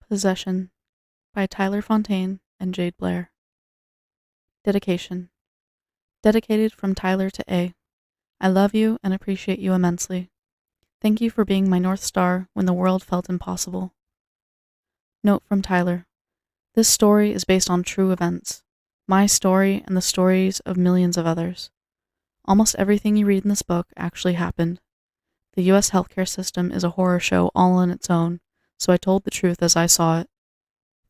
Possession by Tyler Fontaine and Jade Blair. Dedication. Dedicated from Tyler to A. I love you and appreciate you immensely. Thank you for being my North Star when the world felt impossible. Note from Tyler. This story is based on true events. My story and the stories of millions of others. Almost everything you read in this book actually happened. The U.S. healthcare system is a horror show all on its own, so I told the truth as I saw it.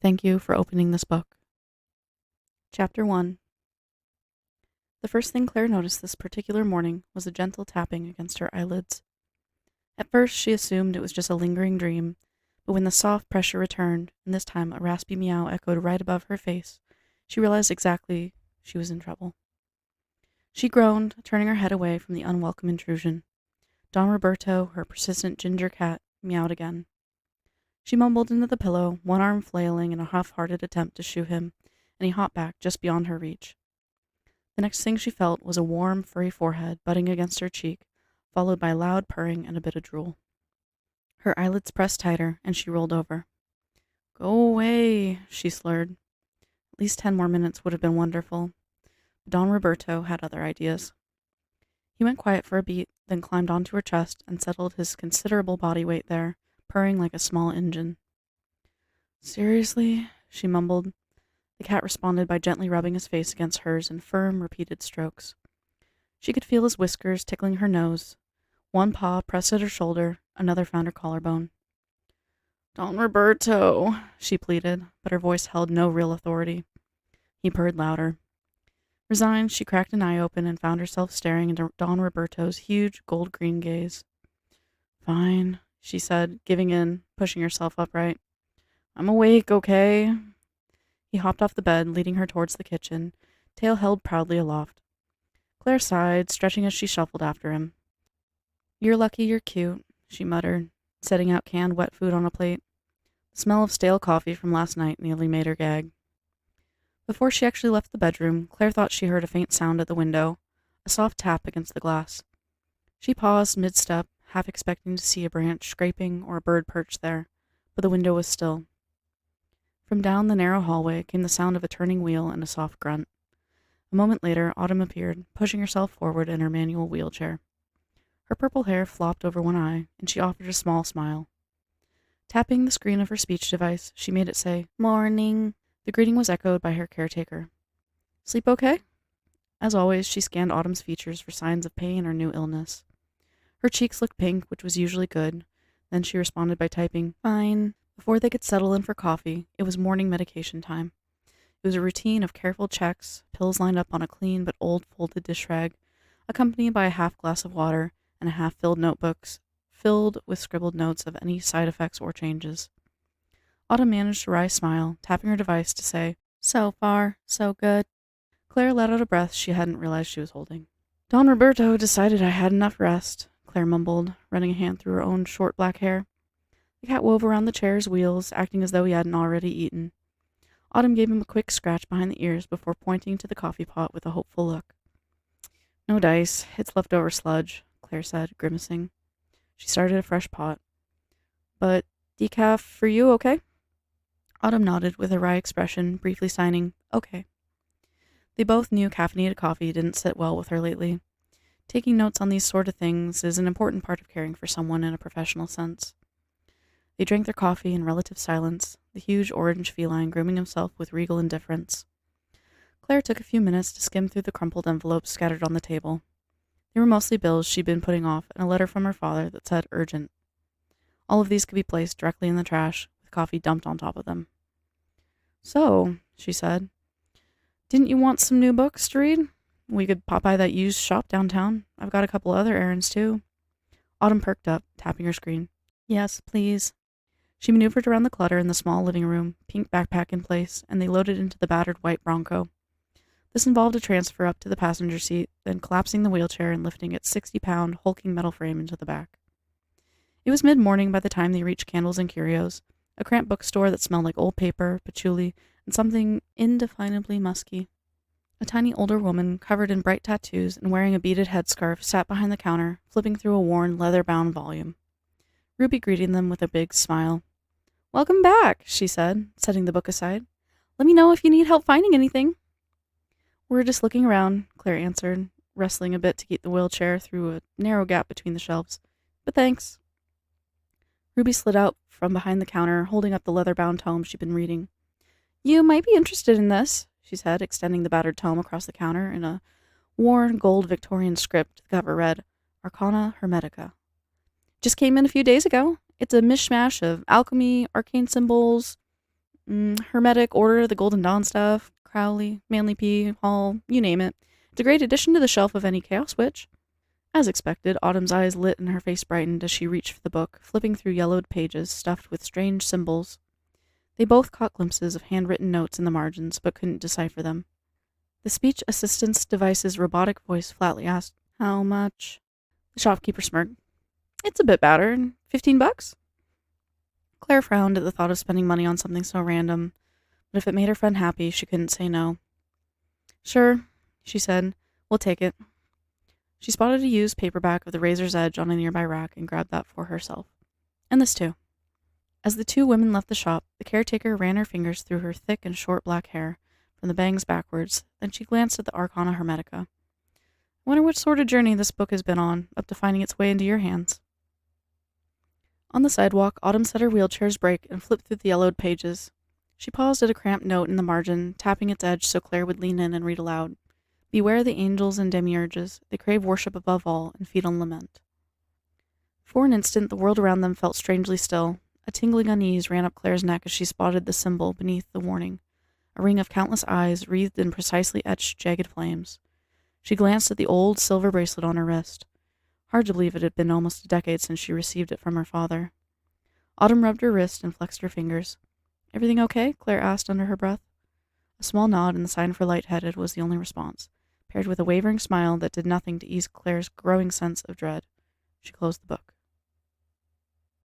Thank you for opening this book. Chapter 1. The first thing Claire noticed this particular morning was a gentle tapping against her eyelids. At first, she assumed it was just a lingering dream, but when the soft pressure returned, and this time a raspy meow echoed right above her face, she realized exactly she was in trouble. She groaned, turning her head away from the unwelcome intrusion. Don Roberto, her persistent ginger cat, meowed again. She mumbled into the pillow, one arm flailing in a half-hearted attempt to shoo him, and he hopped back just beyond her reach. The next thing she felt was a warm, furry forehead butting against her cheek, followed by loud purring and a bit of drool. Her eyelids pressed tighter, and she rolled over. "Go away," she slurred. At least 10 more minutes would have been wonderful. But Don Roberto had other ideas. He went quiet for a beat, then climbed onto her chest and settled his considerable body weight there, purring like a small engine. "Seriously?" she mumbled. The cat responded by gently rubbing his face against hers in firm, repeated strokes. She could feel his whiskers tickling her nose. One paw pressed at her shoulder, another found her collarbone. "Don Roberto," she pleaded, but her voice held no real authority. He purred louder. Resigned, she cracked an eye open and found herself staring into Don Roberto's huge gold-green gaze. "Fine," she said, giving in, pushing herself upright. "I'm awake, okay?" He hopped off the bed, leading her towards the kitchen, tail held proudly aloft. Claire sighed, stretching as she shuffled after him. "You're lucky you're cute," she muttered, setting out canned wet food on a plate. The smell of stale coffee from last night nearly made her gag. Before she actually left the bedroom, Claire thought she heard a faint sound at the window, a soft tap against the glass. She paused mid-step, half expecting to see a branch scraping or a bird perched there, but the window was still. From down the narrow hallway came the sound of a turning wheel and a soft grunt. A moment later, Autumn appeared, pushing herself forward in her manual wheelchair. Her purple hair flopped over one eye, and she offered a small smile. Tapping the screen of her speech device, she made it say, "Morning." The greeting was echoed by her caretaker. "Sleep okay?" As always, she scanned Autumn's features for signs of pain or new illness. Her cheeks looked pink, which was usually good. Then she responded by typing, "Fine." Before they could settle in for coffee, it was morning medication time. It was a routine of careful checks, pills lined up on a clean but old folded dish rag, accompanied by a half glass of water and a half-filled notebooks, filled with scribbled notes of any side effects or changes. Autumn managed a wry smile, tapping her device to say, "So far, so good." Claire let out a breath she hadn't realized she was holding. "Don Roberto decided I had enough rest," Claire mumbled, running a hand through her own short black hair. The cat wove around the chair's wheels, acting as though he hadn't already eaten. Autumn gave him a quick scratch behind the ears before pointing to the coffee pot with a hopeful look. "No dice. It's leftover sludge," Claire said, grimacing. She started a fresh pot. "But decaf for you, okay?" Autumn nodded with a wry expression, briefly signing, "Okay." They both knew caffeinated coffee didn't sit well with her lately. Taking notes on these sort of things is an important part of caring for someone in a professional sense. They drank their coffee in relative silence, the huge orange feline grooming himself with regal indifference. Claire took a few minutes to skim through the crumpled envelopes scattered on the table. They were mostly bills she'd been putting off and a letter from her father that said urgent. All of these could be placed directly in the trash, with coffee dumped on top of them. "So," she said, "didn't you want some new books to read? We could pop by that used shop downtown. I've got a couple other errands, too." Autumn perked up, tapping her screen. "Yes, please." She maneuvered around the clutter in the small living room, pink backpack in place, and they loaded into the battered white Bronco. This involved a transfer up to the passenger seat, then collapsing the wheelchair and lifting its 60-pound, hulking metal frame into the back. It was mid-morning by the time they reached Candles and Curios, a cramped bookstore that smelled like old paper, patchouli, and something indefinably musky. A tiny older woman, covered in bright tattoos and wearing a beaded headscarf, sat behind the counter, flipping through a worn, leather-bound volume. Ruby greeted them with a big smile. Welcome back, she said, setting the book aside. Let me know if you need help finding anything. We're just looking around, Claire answered, wrestling a bit to get the wheelchair through a narrow gap between the shelves. But thanks. Ruby slid out from behind the counter, holding up the leather-bound tome she'd been reading. You might be interested in this, she said, extending the battered tome across the counter in a worn gold Victorian script. The cover read, Arcana Hermetica. Just came in a few days ago. It's a mishmash of alchemy, arcane symbols, Hermetic, Order, the Golden Dawn stuff, Crowley, Manly P, Hall, you name it. It's a great addition to the shelf of any Chaos Witch. As expected, Autumn's eyes lit and her face brightened as she reached for the book, flipping through yellowed pages stuffed with strange symbols. They both caught glimpses of handwritten notes in the margins, but couldn't decipher them. The speech assistance device's robotic voice flatly asked, How much? The shopkeeper smirked. It's a bit battered. $15? Claire frowned at the thought of spending money on something so random, but if it made her friend happy, she couldn't say no. Sure, she said. We'll take it. She spotted a used paperback of The Razor's Edge on a nearby rack and grabbed that for herself. And this too. As the two women left the shop, the caretaker ran her fingers through her thick and short black hair, from the bangs backwards, then she glanced at the Arcana Hermetica. I wonder what sort of journey this book has been on, up to finding its way into your hands. On the sidewalk, Autumn set her wheelchair's brake and flipped through the yellowed pages. She paused at a cramped note in the margin, tapping its edge so Claire would lean in and read aloud. Beware the angels and demiurges. They crave worship above all and feed on lament. For an instant, the world around them felt strangely still. A tingling unease ran up Claire's neck as she spotted the symbol beneath the warning, a ring of countless eyes wreathed in precisely etched, jagged flames. She glanced at the old silver bracelet on her wrist. Hard to believe it had been almost a decade since she received it from her father. Autumn rubbed her wrist and flexed her fingers. Everything okay? Claire asked under her breath. A small nod and the sign for lightheaded was the only response, paired with a wavering smile that did nothing to ease Claire's growing sense of dread. She closed the book.